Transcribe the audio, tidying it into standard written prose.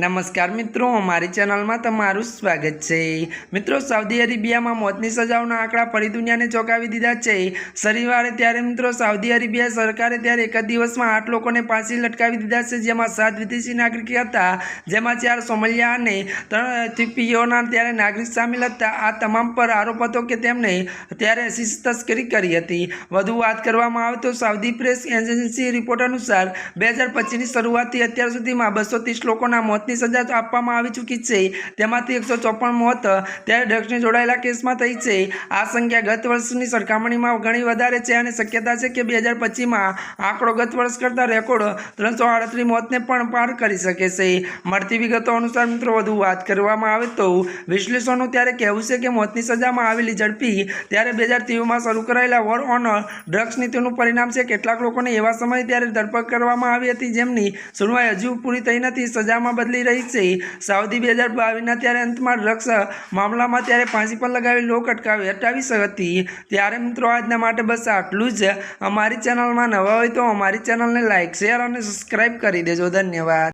नमस्कार मित्रों, हमारी चैनल में तमारू स्वागत है। मित्रों, सऊदी अरेबिया में मौतनी सजाओना आंकड़ा फरी दुनिया ने चौंकावी दीधा है। शनिवार त्यारे मित्रों सऊदी अरेबिया सरकारे त्यारे एक दिवस में 8 लोगों ने फांसी लटकावी दीधा है, जेमां 7 विदेशी नागरिक हता, जेमां 4 सोमालिया अने 3 इथियोपियाना त्यारे नागरिक शामिल हता। आ तमाम पर आरोप हतो के तेमणे त्यारे शिशु तस्करी करी हती। वधु वात करवामां आवे तो सऊदी प्रेस एजेंसी रिपोर्ट अनुसार 2025 ની શરૂઆતથી અત્યાર સુધીમાં 230 લોકોના મોતની સજા આપવામાં આવી ચૂકી છે, તેમાંથી 154 મોત ત્યારે ડ્રગ્સને જોડાયેલા કેસમાં થઈ છે। આ સંખ્યા ગત વર્ષની સરખામણીમાં ઘણી વધારે છે અને શક્યતા છે કે 2025માં આંકડો ગત વર્ષ કરતાં રેકોર્ડ 338 મોતને પણ પાર કરી શકે છે। મળતી વિગતો અનુસાર મિત્રો વધુ વાત કરવામાં આવે તો વિશ્લેષણનું ત્યારે કહેવું છે કે મોતની સજામાં આવેલી ઝડપી ત્યારે 2023માં શરૂ કરાયેલા વોર ઓન ડ્રગ્સ નીતિનું પરિણામ છે। કેટલાક લોકોને એવા સમયે ત્યારે ધરપકડ કરવામાં આવી હતી જેમની સુનવાઈ હજુ પૂરી થઈ નથી, સજામાં બદલી રહી છે। સાઉદી 2022ના ત્યારે અંતમાં ડ્રગ્સ મામલામાં ત્યારે ફાંસી પર લગાવી લોક હટાવી હતી। ત્યારે મિત્રો આજના માટે બસ આટલું જ। અમારી ચેનલમાં નવા હોય તો અમારી ચેનલને લાઇક, શેર અને સબસ્ક્રાઈબ કરી દેજો। ધન્યવાદ।